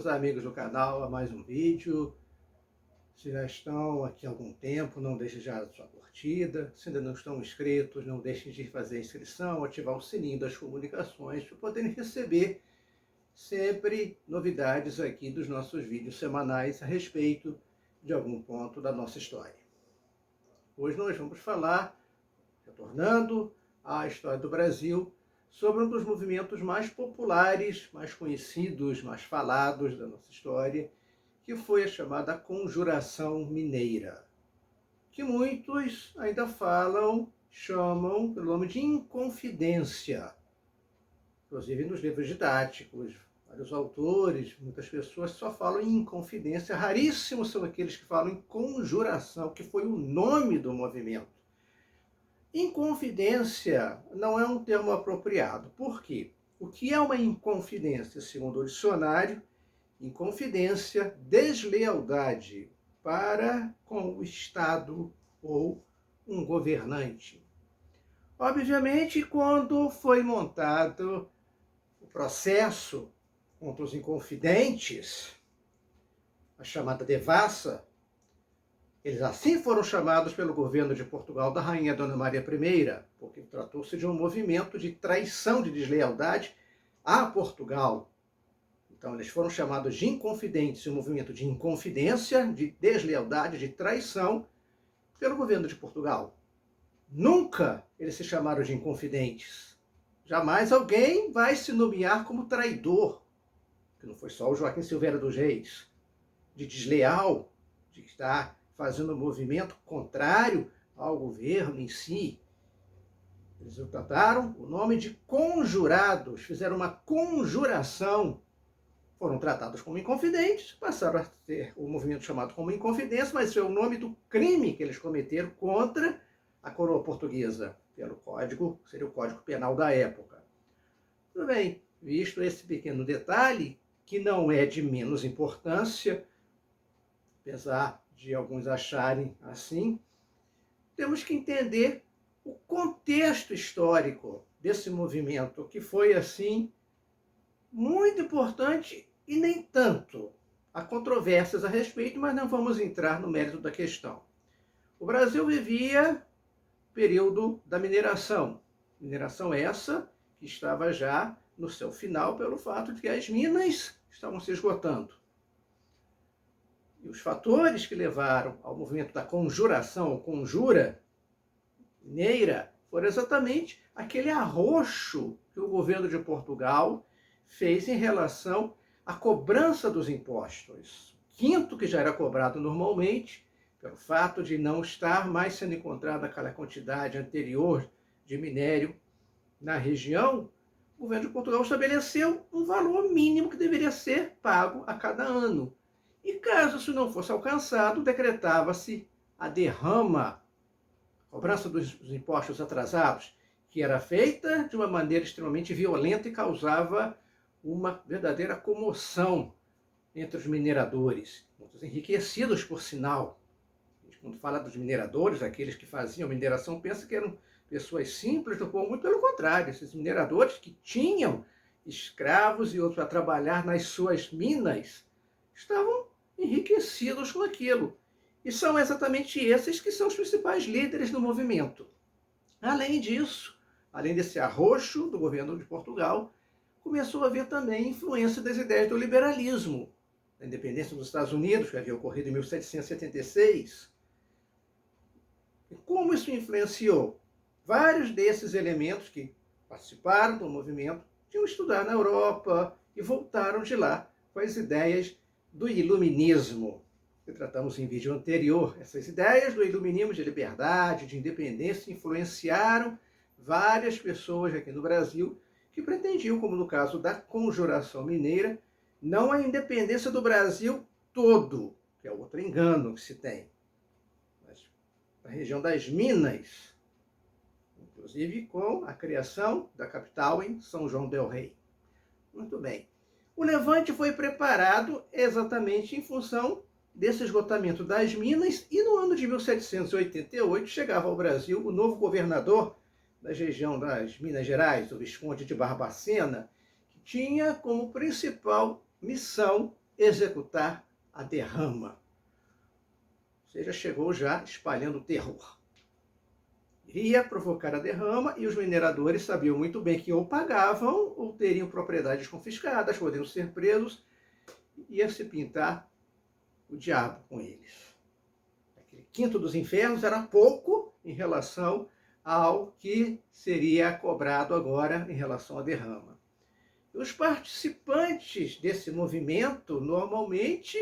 Bem-vindos, amigos do canal, a mais um vídeo. Se já estão aqui há algum tempo, não deixem já a sua curtida. Se ainda não estão inscritos, não deixem de fazer a inscrição, ativar o sininho das comunicações para poderem receber sempre novidades aqui dos nossos vídeos semanais a respeito de algum ponto da nossa história. Hoje nós vamos falar, retornando à história do Brasil, sobre um dos movimentos mais populares, mais conhecidos, mais falados da nossa história, que foi a chamada Conjuração Mineira, que muitos ainda chamam pelo nome de Inconfidência. Inclusive nos livros didáticos, vários autores, muitas pessoas só falam em Inconfidência, raríssimos são aqueles que falam em Conjuração, que foi o nome do movimento. Inconfidência não é um termo apropriado. Por quê? O que é uma inconfidência? Segundo o dicionário, inconfidência, deslealdade para com o Estado ou um governante. Obviamente, quando foi montado o processo contra os inconfidentes, a chamada devassa, eles assim foram chamados pelo governo de Portugal da rainha Dona Maria I, porque tratou-se de um movimento de traição, de deslealdade a Portugal. Então, eles foram chamados de inconfidentes, um movimento de inconfidência, de deslealdade, de traição pelo governo de Portugal. Nunca eles se chamaram de inconfidentes. Jamais alguém vai se nomear como traidor, que não foi só o Joaquim Silveira dos Reis, de desleal, de estar fazendo um movimento contrário ao governo em si. Eles trataram o nome de conjurados, fizeram uma conjuração, foram tratados como inconfidentes, passaram a ter o movimento chamado como Inconfidência, mas esse é o nome do crime que eles cometeram contra a coroa portuguesa, pelo código, seria o Código Penal da época. Tudo bem, visto esse pequeno detalhe, que não é de menos importância, apesar de alguns acharem assim, temos que entender o contexto histórico desse movimento, que foi, assim, muito importante e nem tanto. Há controvérsias a respeito, mas não vamos entrar no mérito da questão. O Brasil vivia o período da mineração. Mineração essa que estava já no seu final pelo fato de que as minas estavam se esgotando. E os fatores que levaram ao movimento da conjuração, ou conjura mineira, foram exatamente aquele arroxo que o governo de Portugal fez em relação à cobrança dos impostos. Quinto que já era cobrado normalmente, pelo fato de não estar mais sendo encontrada aquela quantidade anterior de minério na região, o governo de Portugal estabeleceu um valor mínimo que deveria ser pago a cada ano. E caso isso não fosse alcançado, decretava-se a derrama, cobrança dos impostos atrasados, que era feita de uma maneira extremamente violenta e causava uma verdadeira comoção entre os mineradores, muitos enriquecidos, por sinal. Quando fala dos mineradores, aqueles que faziam mineração, pensa que eram pessoas simples do povo, muito pelo contrário, esses mineradores que tinham escravos e outros a trabalhar nas suas minas, estavam enriquecidos com aquilo. E são exatamente esses que são os principais líderes do movimento. Além disso, além desse arroxo do governo de Portugal, começou a haver também influência das ideias do liberalismo, da independência dos Estados Unidos, que havia ocorrido em 1776. E como isso influenciou? Vários desses elementos que participaram do movimento tinham estudado na Europa e voltaram de lá com as ideias do iluminismo, que tratamos em vídeo anterior. Essas ideias do iluminismo, de liberdade, de independência, influenciaram várias pessoas aqui no Brasil que pretendiam, como no caso da Conjuração Mineira, não a independência do Brasil todo, que é outro engano que se tem. Mas a região das Minas, inclusive com a criação da capital em São João del Rei. Muito bem. O levante foi preparado exatamente em função desse esgotamento das minas, e no ano de 1788 chegava ao Brasil o novo governador da região das Minas Gerais, o Visconde de Barbacena, que tinha como principal missão executar a derrama. Ou seja, chegou já espalhando terror. Iria provocar a derrama, e os mineradores sabiam muito bem que ou pagavam ou teriam propriedades confiscadas, poderiam ser presos, e ia se pintar o diabo com eles. Aquele quinto dos infernos era pouco em relação ao que seria cobrado agora em relação à derrama. E os participantes desse movimento normalmente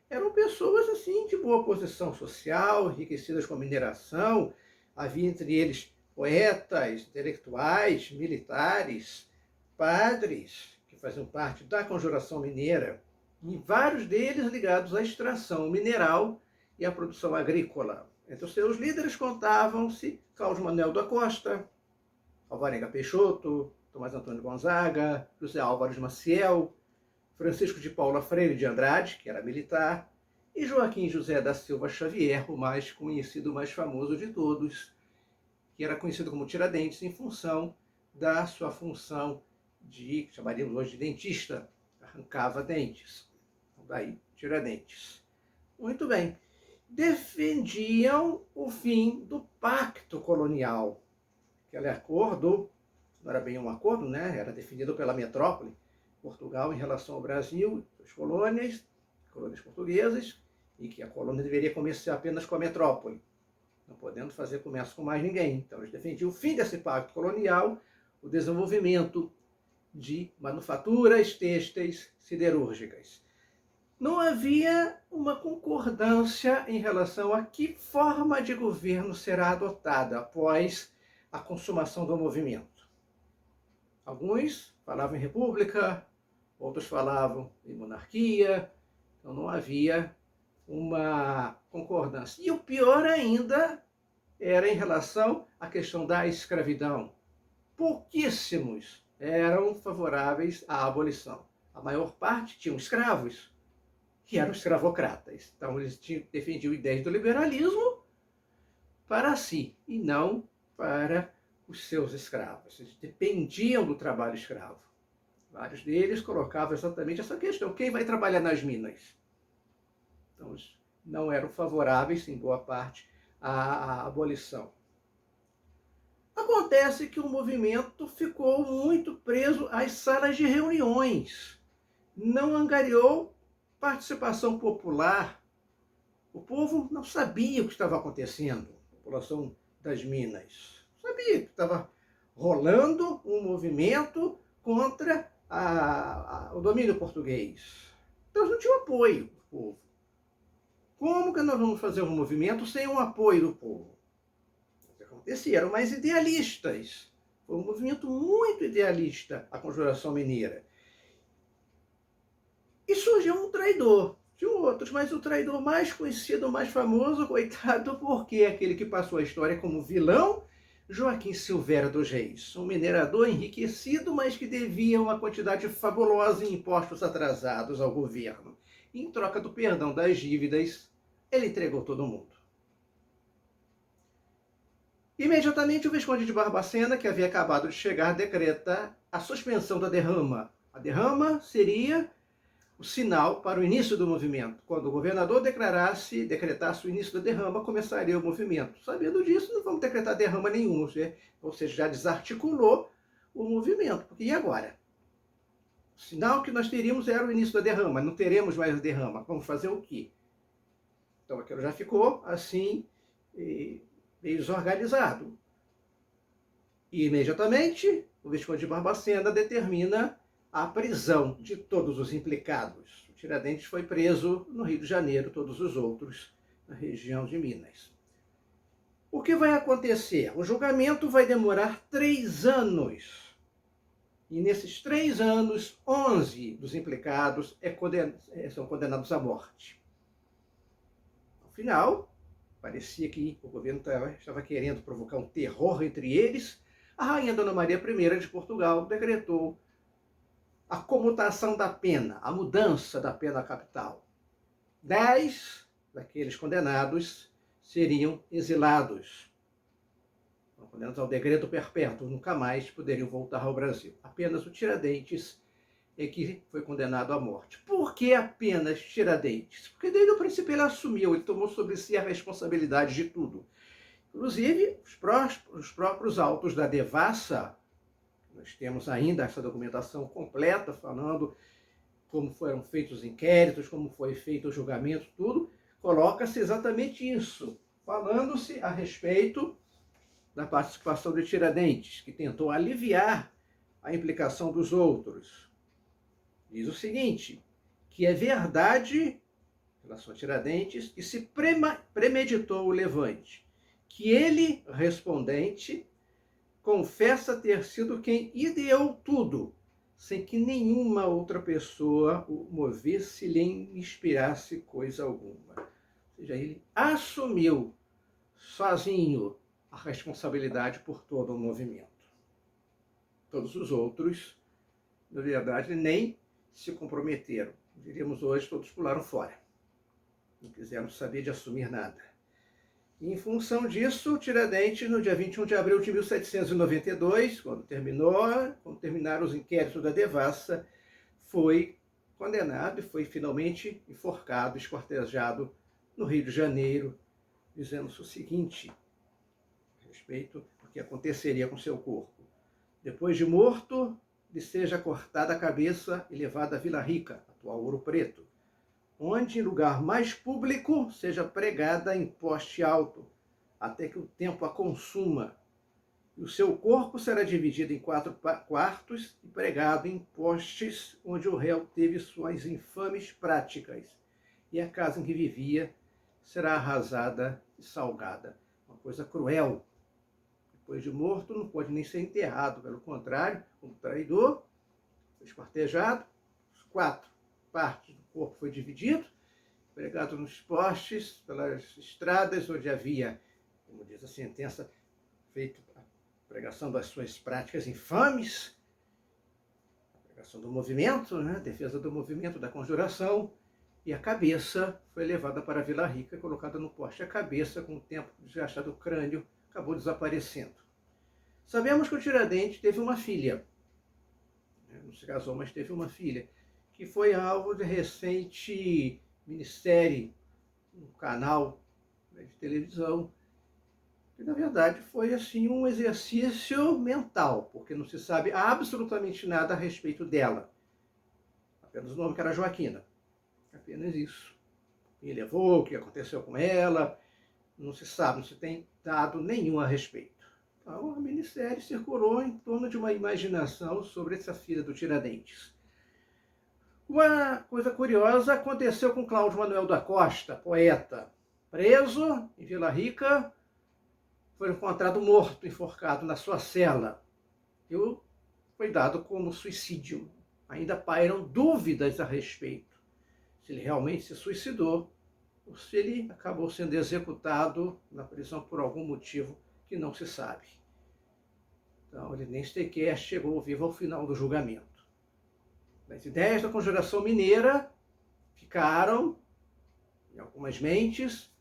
eram pessoas assim de boa posição social, enriquecidas com a mineração. Havia entre eles poetas, intelectuais, militares, padres, que faziam parte da conjuração mineira, e vários deles ligados à extração mineral e à produção agrícola. Entre os seus líderes contavam-se Cláudio Manuel da Costa, Alvarenga Peixoto, Tomás Antônio Gonzaga, José Álvares Maciel, Francisco de Paula Freire de Andrade, que era militar, e Joaquim José da Silva Xavier, o mais conhecido, o mais famoso de todos, que era conhecido como Tiradentes em função da sua função de, que chamaríamos hoje de dentista, arrancava dentes. Então, daí, Tiradentes. Muito bem. Defendiam o fim do pacto colonial. Aquele acordo, não era bem um acordo, né? Era definido pela metrópole, Portugal, em relação ao Brasil, as colônias portuguesas, e que a colônia deveria comerciar apenas com a metrópole, não podendo fazer comércio com mais ninguém. Então, eles defendiam o fim desse pacto colonial, o desenvolvimento de manufaturas têxteis siderúrgicas. Não havia uma concordância em relação a que forma de governo será adotada após a consumação do movimento. Alguns falavam em república, outros falavam em monarquia, então não havia uma concordância. E o pior ainda era em relação à questão da escravidão. Pouquíssimos eram favoráveis à abolição. A maior parte tinham escravos, que eram escravocratas. Então eles defendiam ideias do liberalismo para si e não para os seus escravos. Eles dependiam do trabalho escravo. Vários deles colocavam exatamente essa questão: quem vai trabalhar nas minas? Então, não eram favoráveis, em boa parte, à abolição. Acontece que o movimento ficou muito preso às salas de reuniões. Não angariou participação popular. O povo não sabia o que estava acontecendo, a população das Minas. Sabia que estava rolando um movimento contra o domínio português. Então, não tinha apoio do povo. Como que nós vamos fazer um movimento sem o apoio do povo? O que acontecia? Eram mais idealistas. Foi um movimento muito idealista, a Conjuração Mineira. E surgiu um traidor. Tinha outros, mas o traidor mais conhecido, mais famoso, coitado, porque é aquele que passou a história como vilão, Joaquim Silvério dos Reis. Um minerador enriquecido, mas que devia uma quantidade fabulosa em impostos atrasados ao governo. Em troca do perdão das dívidas, ele entregou todo mundo. Imediatamente, o Visconde de Barbacena, que havia acabado de chegar, decreta a suspensão da derrama. A derrama seria o sinal para o início do movimento. Quando o governador decretasse o início da derrama, começaria o movimento. Sabendo disso, não vamos decretar derrama nenhuma, ou seja, já desarticulou o movimento. Porque e agora? O sinal que nós teríamos era o início da derrama, não teremos mais a derrama. Vamos fazer o quê? Então aquilo já ficou assim, meio desorganizado. E imediatamente o Visconde de Barbacena determina a prisão de todos os implicados. O Tiradentes foi preso no Rio de Janeiro, todos os outros na região de Minas. O que vai acontecer? O julgamento vai demorar 3 anos. E nesses 3 anos, 11 dos implicados são condenados à morte. Afinal, parecia que o governo estava querendo provocar um terror entre eles. A rainha Dona Maria I de Portugal decretou a comutação da pena, a mudança da pena capital. 10 daqueles condenados seriam exilados, condenados ao decreto perpétuo, nunca mais poderiam voltar ao Brasil. Apenas o Tiradentes é que foi condenado à morte. Por que apenas Tiradentes? Porque desde o princípio ele assumiu, ele tomou sobre si a responsabilidade de tudo. Inclusive, os próprios autos da devassa, nós temos ainda essa documentação completa falando como foram feitos os inquéritos, como foi feito o julgamento, tudo, coloca-se exatamente isso, falando-se a respeito da participação de Tiradentes, que tentou aliviar a implicação dos outros. Diz o seguinte, que é verdade, em relação a Tiradentes, que se premeditou o levante, que ele, respondente, confessa ter sido quem ideou tudo, sem que nenhuma outra pessoa o movesse lhe inspirasse coisa alguma. Ou seja, ele assumiu sozinho a responsabilidade por todo o movimento. Todos os outros, na verdade, nem se comprometeram. Diríamos hoje, todos pularam fora. Não quiseram saber de assumir nada. E, em função disso, Tiradentes, no dia 21 de abril de 1792, quando terminaram os inquéritos da devassa, foi condenado e foi finalmente enforcado, esquartejado no Rio de Janeiro, dizendo-se o seguinte a respeito do que aconteceria com seu corpo. Depois de morto, lhe seja cortada a cabeça e levada à Vila Rica, atual Ouro Preto, onde, em lugar mais público, seja pregada em poste alto, até que o tempo a consuma. E o seu corpo será dividido em 4 quartos e pregado em postes onde o réu teve suas infames práticas. E a casa em que vivia será arrasada e salgada. Uma coisa cruel. Depois de morto, não pode nem ser enterrado. Pelo contrário, como traidor, foi esquartejado. Os 4 partes do corpo foi dividido, pregado nos postes, pelas estradas onde havia, como diz a sentença, feito a pregação das suas práticas infames, a pregação do movimento, né? Defesa do movimento, da conjuração, e a cabeça foi levada para a Vila Rica, colocada no poste. A cabeça, com o tempo desgastado, o crânio acabou desaparecendo. Sabemos que o Tiradentes teve uma filha, não se casou, mas teve uma filha, que foi alvo de recente minissérie, um canal de televisão, que na verdade foi assim um exercício mental, porque não se sabe absolutamente nada a respeito dela. Apenas o nome que era Joaquina. Apenas isso. Quem levou, o que aconteceu com ela, não se sabe, não se tem dado nenhum a respeito. Então a minissérie circulou em torno de uma imaginação sobre essa filha do Tiradentes. Uma coisa curiosa aconteceu com Cláudio Manuel da Costa, poeta. Preso em Vila Rica, foi encontrado morto, enforcado na sua cela. E foi dado como suicídio. Ainda pairam dúvidas a respeito. Se ele realmente se suicidou ou se ele acabou sendo executado na prisão por algum motivo que não se sabe. Então ele nem sequer chegou vivo ao final do julgamento. As ideias da conjuração mineira ficaram em algumas mentes,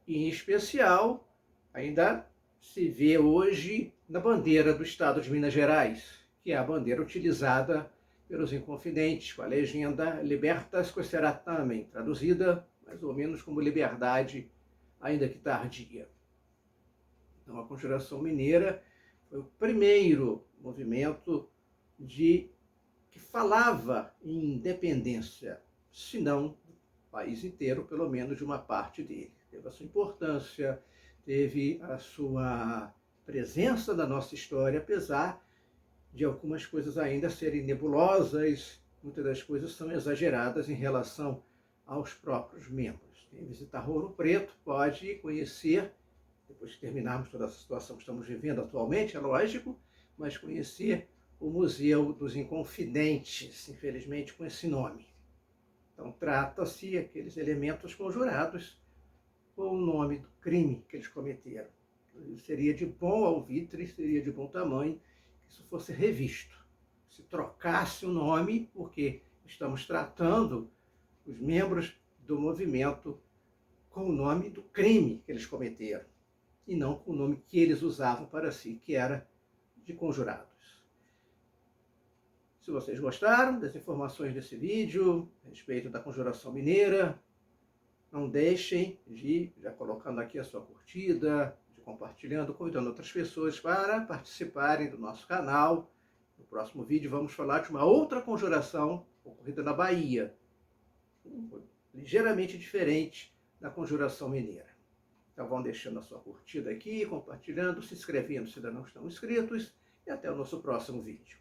e em especial ainda se vê hoje na bandeira do Estado de Minas Gerais, que é a bandeira utilizada pelos Inconfidentes, com a legenda Libertas Quaesteratem, traduzida mais ou menos como liberdade, ainda que tardia. Então a conjuração mineira foi o primeiro movimento que falava em independência, se não do país inteiro, pelo menos de uma parte dele. Teve a sua importância, teve a sua presença na nossa história, apesar de algumas coisas ainda serem nebulosas, muitas das coisas são exageradas em relação aos próprios membros. Quem visitar Ouro Preto pode conhecer, depois que terminarmos toda essa situação que estamos vivendo atualmente, é lógico, mas conhecer o Museu dos Inconfidentes, infelizmente com esse nome. Então trata-se aqueles elementos conjurados com o nome do crime que eles cometeram. Seria de bom alvitre, seria de bom tamanho que isso fosse revisto, se trocasse o nome, porque estamos tratando os membros do movimento com o nome do crime que eles cometeram, e não com o nome que eles usavam para si, que era de conjurados. Se vocês gostaram das informações desse vídeo a respeito da conjuração mineira, não deixem de, já colocando aqui a sua curtida, de compartilhando, convidando outras pessoas para participarem do nosso canal. No próximo vídeo vamos falar de uma outra conjuração ocorrida na Bahia, ligeiramente diferente da conjuração mineira. Então vão deixando a sua curtida aqui, compartilhando, se inscrevendo se ainda não estão inscritos, e até o nosso próximo vídeo.